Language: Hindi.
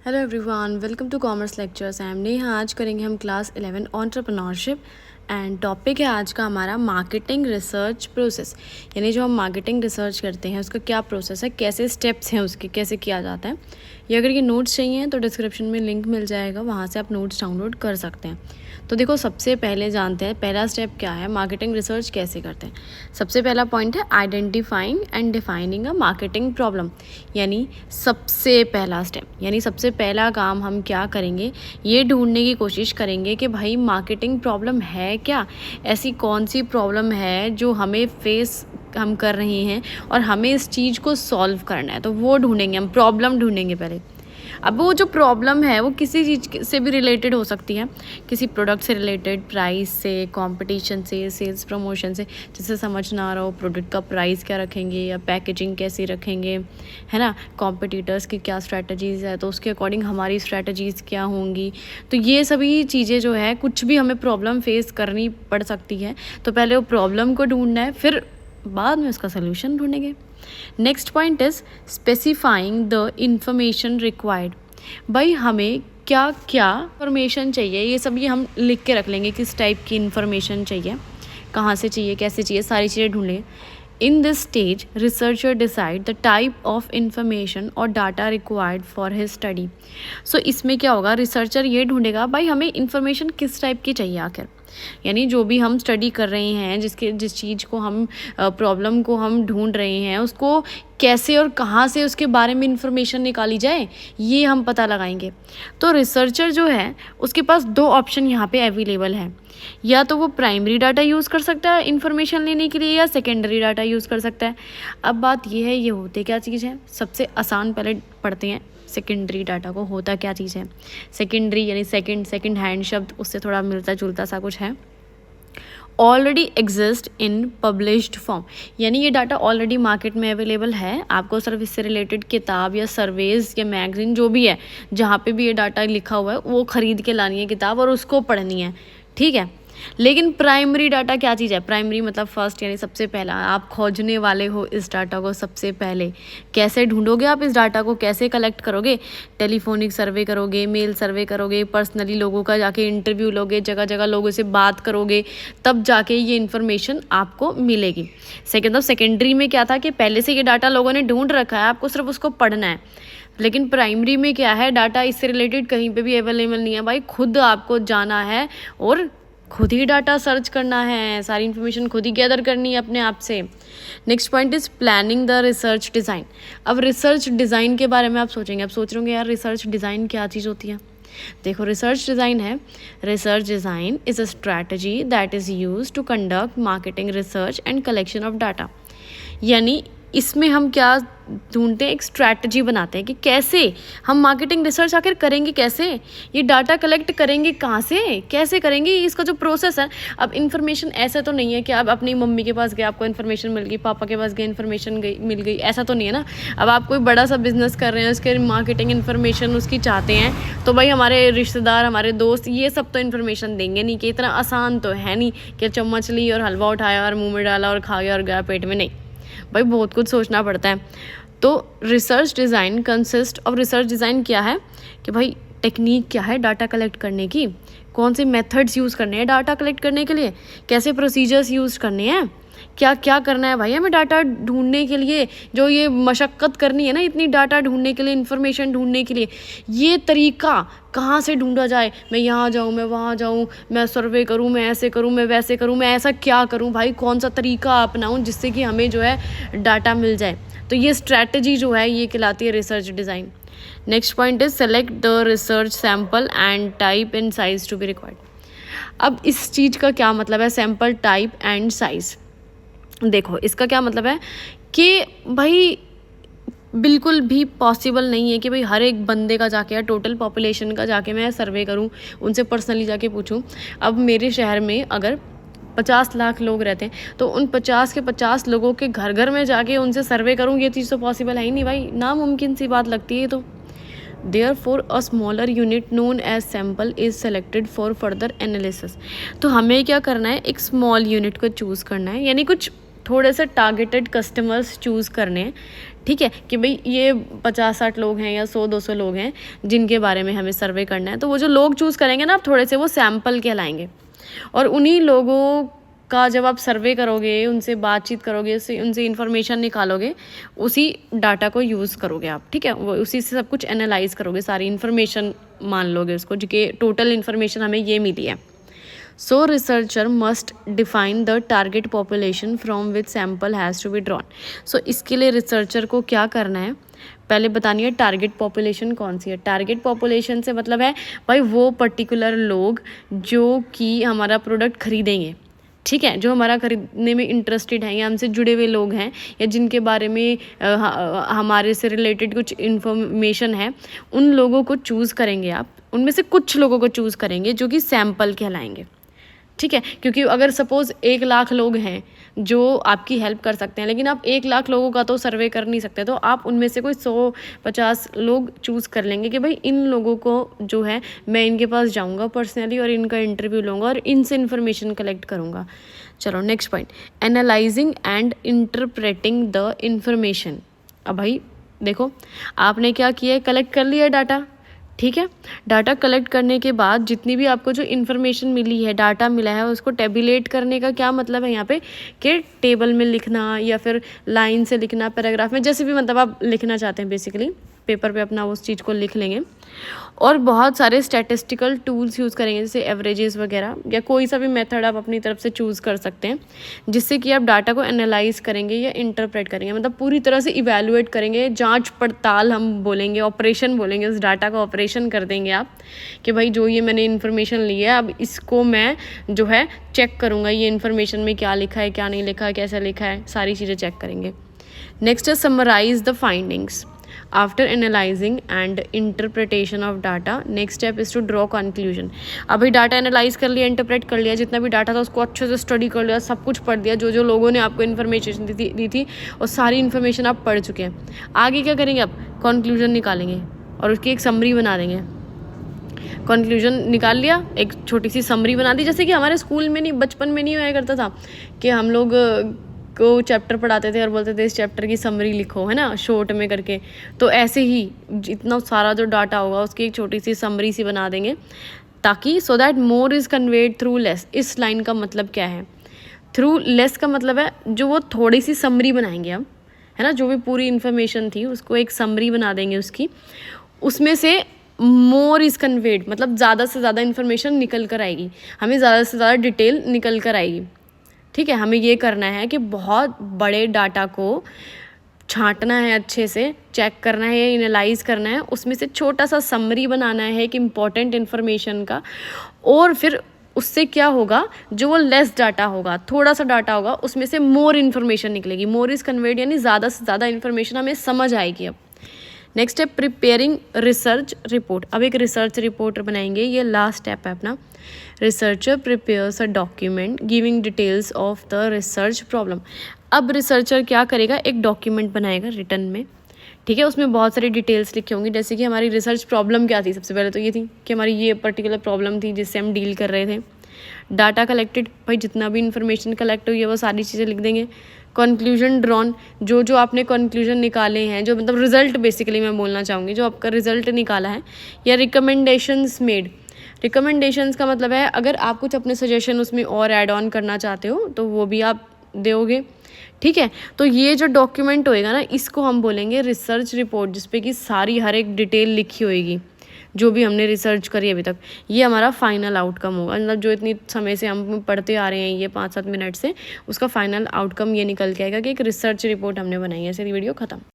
Hello everyone, welcome to commerce lectures. I am Neha. आज करेंगे हम क्लास 11 एंटरप्रेन्योरशिप एंड टॉपिक है आज का हमारा मार्केटिंग रिसर्च प्रोसेस। यानी जो हम मार्केटिंग रिसर्च करते हैं उसका क्या प्रोसेस है, कैसे स्टेप्स हैं उसके, कैसे किया जाता है। ये अगर ये नोट्स चाहिए तो डिस्क्रिप्शन में लिंक मिल जाएगा, वहाँ से आप नोट्स डाउनलोड कर सकते हैं। तो देखो, सबसे पहले जानते हैं पहला स्टेप क्या है, मार्केटिंग रिसर्च कैसे करते हैं। सबसे पहला पॉइंट है identifying and defining a marketing problem. यानी सबसे पहला स्टेप, यानी सबसे पहला काम हम क्या करेंगे, ये ढूंढने की कोशिश करेंगे कि भाई मार्केटिंग प्रॉब्लम है क्या, ऐसी कौन सी प्रॉब्लम है जो हमें फेस हम कर रहे हैं और हमें इस चीज़ को सॉल्व करना है। तो वो ढूंढेंगे, हम प्रॉब्लम ढूंढेंगे पहले। अब वो जो प्रॉब्लम है वो किसी चीज़ से भी रिलेटेड हो सकती है, किसी प्रोडक्ट से रिलेटेड, प्राइस से, कंपटीशन से, सेल्स प्रमोशन से। जैसे समझ ना आ रहा हो प्रोडक्ट का प्राइस क्या रखेंगे या पैकेजिंग कैसी रखेंगे, है ना, कॉम्पिटिटर्स की क्या स्ट्रैटेजीज़ है तो उसके अकॉर्डिंग हमारी स्ट्रैटेजीज़ क्या होंगी। तो ये सभी चीज़ें जो है, कुछ भी हमें प्रॉब्लम फेस करनी पड़ सकती है। तो पहले वो प्रॉब्लम को ढूंढना है, फिर बाद में उसका सोल्यूशन ढूंढेंगे। Next point is specifying the information required. भाई हमें क्या क्या इंफॉर्मेशन चाहिए, ये सब ये हम लिख के रख लेंगे, किस टाइप की इंफॉर्मेशन चाहिए, कहाँ से चाहिए, कैसे चाहिए, सारी चीज़ें ढूंढ लेंगे। In this stage researcher decide the type of information और data required for his study. So इसमें क्या होगा, रिसर्चर ये ढूंढेगा भाई हमें इंफॉर्मेशन किस टाइप की चाहिए आखिर। यानी जो भी हम स्टडी कर रहे हैं, जिस चीज़ को हम प्रॉब्लम को हम ढूंढ रहे हैं, उसको कैसे और कहाँ से उसके बारे में इंफॉर्मेशन निकाली जाए, ये हम पता लगाएंगे। तो रिसर्चर जो है उसके पास दो ऑप्शन यहाँ पे अवेलेबल है। या तो वो प्राइमरी डाटा यूज़ कर सकता है इंफॉर्मेशन लेने के लिए, या सेकेंडरी डाटा यूज़ कर सकता है। अब बात ये है, ये होते क्या चीज़ है, सबसे आसान पहले पढ़ते हैं सेकेंडरी डाटा को होता क्या चीज़ है। सेकेंडरी यानी सेकेंड हैंड शब्द, उससे थोड़ा मिलता जुलता सा कुछ है। Already exist in published form, यानी ये डाटा ऑलरेडी मार्केट में अवेलेबल है, आपको सिर्फ इससे रिलेटेड किताब या सर्वेज या मैगजीन जो भी है जहाँ पे भी ये डाटा लिखा हुआ है वो ख़रीद के लानी है किताब और उसको पढ़नी है, ठीक है। लेकिन प्राइमरी डाटा क्या चीज़ है, प्राइमरी मतलब फर्स्ट, यानी सबसे पहला आप खोजने वाले हो इस डाटा को सबसे पहले। कैसे ढूंढोगे आप इस डाटा को, कैसे कलेक्ट करोगे, टेलीफोनिक सर्वे करोगे, मेल सर्वे करोगे, पर्सनली लोगों का जाके इंटरव्यू लोगे, जगह जगह लोगों से बात करोगे, तब जाके ये इन्फॉर्मेशन आपको मिलेगी। सेकेंडरी में क्या था कि पहले से ये डाटा लोगों ने ढूंढ रखा है, आपको सिर्फ उसको पढ़ना है। लेकिन प्राइमरी में क्या है, डाटा इससे रिलेटेड कहीं पे भी अवेलेबल नहीं है भाई, खुद आपको जाना है और खुद ही डाटा सर्च करना है, सारी इन्फॉर्मेशन खुद ही गैदर करनी है अपने आप से। Next point is planning the research design. अब रिसर्च डिज़ाइन के बारे में आप सोचेंगे, आप सोच रहे होंगे यार रिसर्च डिज़ाइन क्या चीज़ होती है। देखो, रिसर्च डिज़ाइन है, research design is a strategy that is use to conduct marketing research and collection of data. यानी इसमें हम क्या ढूंढते हैं, एक स्ट्रैटेजी बनाते हैं कि कैसे हम मार्केटिंग रिसर्च आखिर करेंगे, कैसे ये डाटा कलेक्ट करेंगे, कहाँ से कैसे करेंगे, इसका जो प्रोसेस है। अब इन्फॉर्मेशन ऐसा तो नहीं है कि आप अपनी मम्मी के पास गए आपको इन्फॉर्मेशन मिल गई, पापा के पास गए इन्फॉर्मेशन मिल गई, ऐसा तो नहीं है ना। अब आप कोई बड़ा सा बिजनेस कर रहे हैं, उसके मार्केटिंग इन्फॉर्मेशन उसकी चाहते हैं, तो भाई हमारे रिश्तेदार, हमारे दोस्त, ये सब तो इन्फॉर्मेशन देंगे नहीं, कि इतना आसान तो है नहीं कि चम्मच ली और हलवा उठाया और मुँह में डाला और खा गया और गया पेट में, नहीं भाई, बहुत कुछ सोचना पड़ता है। तो research design consist of, research design क्या है कि भाई टेक्निक क्या है डाटा कलेक्ट करने की, कौन से मेथड्स यूज़ करने हैं डाटा कलेक्ट करने के लिए, कैसे प्रोसीजर्स यूज़ करने हैं, क्या क्या करना है भाई हमें डाटा ढूंढने के लिए, जो ये मशक्क़त करनी है ना इतनी डाटा ढूंढने के लिए, इन्फॉर्मेशन ढूंढने के लिए, ये तरीका कहाँ से ढूंढा जाए। मैं यहाँ जाऊँ, मैं वहाँ जाऊँ, मैं सर्वे करूँ, मैं ऐसे करूँ, मैं वैसे करूँ, मैं ऐसा क्या करूँ भाई, कौन सा तरीका अपनाऊँ जिससे कि हमें जो है डाटा मिल जाए। तो ये स्ट्रैटेजी जो है ये कहलाती है research design. Next point is select the research sample and type and size to be required. अब इस चीज़ का क्या मतलब है, सैम्पल टाइप एंड साइज़। देखो, इसका क्या मतलब है कि भाई बिल्कुल भी पॉसिबल नहीं है कि भाई हर एक बंदे का जाके या टोटल पॉपुलेशन का जाके मैं सर्वे करूं, उनसे पर्सनली जाके पूछूं। अब मेरे शहर में अगर 50 लाख लोग रहते हैं तो उन 50 के 50 लोगों के घर घर में जाके उनसे सर्वे करूं, ये चीज़ तो पॉसिबल है ही नहीं भाई, नामुमकिन सी बात लगती है। तो Therefore, a smaller unit known as sample is selected for further analysis। तो हमें क्या करना है, एक स्मॉल यूनिट को चूज़ करना है, यानी कुछ थोड़े से टारगेटेड कस्टमर्स चूज़ करने हैं, ठीक है, कि भाई ये 50-60 लोग हैं या 100-200 लोग हैं जिनके बारे में हमें सर्वे करना है। तो वो जो लोग चूज़ करेंगे ना, आप थोड़े से वो सैम्पल कहलाएंगे, और उन्हीं लोगों का जब आप सर्वे करोगे, उनसे बातचीत करोगे, उनसे इन्फॉर्मेशन निकालोगे, उसी डाटा को यूज़ करोगे आप, ठीक है, वो उसी से सब कुछ एनालाइज करोगे, सारी इन्फॉर्मेशन मान लोगे उसको, जो कि टोटल इन्फॉर्मेशन हमें ये मिली है। So researcher must define the target population from which sample has to be drawn. So इसके लिए रिसर्चर को क्या करना है, पहले बतानी है टारगेट पॉपुलेशन कौन सी है। टारगेट पॉपुलेशन से मतलब है भाई वो पर्टिकुलर लोग जो कि हमारा प्रोडक्ट खरीदेंगे, ठीक है, जो हमारा खरीदने में इंटरेस्टेड हैं या हमसे जुड़े हुए लोग हैं या जिनके बारे में हमारे से रिलेटेड कुछ इन्फॉर्मेशन है, उन लोगों को चूज़ करेंगे आप। उनमें से कुछ लोगों को चूज़ करेंगे जो कि सैम्पल कहलाएंगे, ठीक है, क्योंकि अगर सपोज़ 1 लाख लोग हैं जो आपकी हेल्प कर सकते हैं, लेकिन आप 1 लाख लोगों का तो सर्वे कर नहीं सकते, तो आप उनमें से कोई 100-50 लोग चूज़ कर लेंगे कि भाई इन लोगों को जो है मैं इनके पास जाऊंगा पर्सनली और इनका इंटरव्यू लूँगा और इनसे इन्फॉर्मेशन कलेक्ट करूँगा। चलो next point, analysing and interpreting the information. अब भाई देखो, आपने क्या किया है, कलेक्ट कर लिया डाटा, ठीक है, डाटा कलेक्ट करने के बाद जितनी भी आपको जो इन्फॉर्मेशन मिली है, डाटा मिला है, उसको टेबुलेट करने का क्या मतलब है यहाँ पे, कि टेबल में लिखना या फिर लाइन से लिखना, पैराग्राफ में, जैसे भी मतलब आप लिखना चाहते हैं, बेसिकली पेपर पे अपना उस चीज़ को लिख लेंगे। और बहुत सारे स्टैटिस्टिकल टूल्स यूज़ करेंगे, जैसे एवरेजेस वगैरह, या कोई सा भी मेथड आप अपनी तरफ से चूज़ कर सकते हैं, जिससे कि आप डाटा को एनालाइज करेंगे या इंटरप्रेट करेंगे, मतलब पूरी तरह से इवैल्यूएट करेंगे, जांच पड़ताल हम बोलेंगे, ऑपरेशन बोलेंगे, उस डाटा का ऑपरेशन कर देंगे आप, कि भाई जो ये मैंने इन्फॉर्मेशन ली है, अब इसको मैं जो है चेक करूँगा, ये इन्फॉर्मेशन में क्या लिखा है, क्या नहीं लिखा है, कैसे लिखा है, सारी चीज़ें चेक करेंगे। नेक्स्ट है summarise the findings. After analysing and interpretation of data, next step is to draw conclusion. अभी डाटा एनालाइज कर लिया, इंटरप्रेट कर लिया, जितना भी डाटा था उसको अच्छे से स्टडी कर लिया, सब कुछ पढ़ दिया, जो जो लोगों ने आपको इन्फॉर्मेशन दी थी और सारी इन्फॉर्मेशन आप पढ़ चुके हैं। आगे क्या करेंगे, आप कंक्लूजन निकालेंगे और उसकी एक समरी बना देंगे। कंक्लूजन निकाल लिया, एक छोटी सी समरी बना दी, जैसे कि हमारे स्कूल में नहीं, बचपन में नहीं हुआ करता था कि हम लोग को चैप्टर पढ़ाते थे और बोलते थे इस चैप्टर की समरी लिखो, है ना, शॉर्ट में करके। तो ऐसे ही इतना सारा जो डाटा होगा उसकी एक छोटी सी समरी सी बना देंगे, ताकि so that more is conveyed through less. इस लाइन का मतलब क्या है, थ्रू लेस का मतलब है जो वो थोड़ी सी समरी बनाएंगे हम, है ना, जो भी पूरी इन्फॉर्मेशन थी उसको एक समरी बना देंगे उसकी, उसमें से मोर इज़ कन्वेड मतलब ज़्यादा से ज़्यादा इन्फॉर्मेशन निकल कर आएगी, हमें ज़्यादा से ज़्यादा डिटेल निकल कर आएगी, ठीक है। हमें ये करना है कि बहुत बड़े डाटा को छांटना है, अच्छे से चेक करना है, एनालाइज करना है, उसमें से छोटा सा समरी बनाना है कि इम्पॉर्टेंट इन्फॉर्मेशन का, और फिर उससे क्या होगा, जो वो लेस डाटा होगा, थोड़ा सा डाटा होगा, उसमें से मोर इन्फॉर्मेशन निकलेगी। मोर इज़ कन्वेड यानी ज़्यादा से ज़्यादा इन्फॉर्मेशन हमें समझ आएगी। अब नेक्स्ट है प्रिपेयरिंग रिसर्च रिपोर्ट। अब एक रिसर्च रिपोर्ट बनाएंगे, ये लास्ट स्टेप है अपना। Researcher prepares a document giving details of the research problem. अब रिसर्चर क्या करेगा, एक डॉक्यूमेंट बनाएगा रिटन में, ठीक है, उसमें बहुत सारी डिटेल्स लिखी होंगी, जैसे कि हमारी रिसर्च प्रॉब्लम क्या थी। सबसे पहले तो ये थी कि हमारी ये पर्टिकुलर प्रॉब्लम थी जिससे हम डील कर रहे थे। डाटा कलेक्टेड, भाई जितना भी इन्फॉर्मेशन कलेक्ट हुई है वो सारी चीज़ें लिख देंगे। कंक्लूजन ड्रॉन, जो जो आपने कंक्लूजन निकाले हैं, जो मतलब रिजल्ट बेसिकली मैं बोलना चाहूँगी, जो आपका रिजल्ट निकाला है, या रिकमेंडेशंस मेड। रिकमेंडेशंस का मतलब है अगर आप कुछ अपने सजेशन उसमें और ऐड ऑन करना चाहते हो तो वो भी आप दोगे, ठीक है। तो ये जो डॉक्यूमेंट होएगा ना, इसको हम बोलेंगे रिसर्च रिपोर्ट, जिसपे कि सारी हर एक डिटेल लिखी होएगी जो भी हमने रिसर्च करी अभी तक। ये हमारा फाइनल आउटकम होगा, मतलब जो इतनी समय से हम पढ़ते आ रहे हैं, ये 5-7 मिनट से, उसका फाइनल आउटकम ये निकल के आएगा कि एक रिसर्च रिपोर्ट हमने बनाई है। ऐसे वीडियो ख़त्म।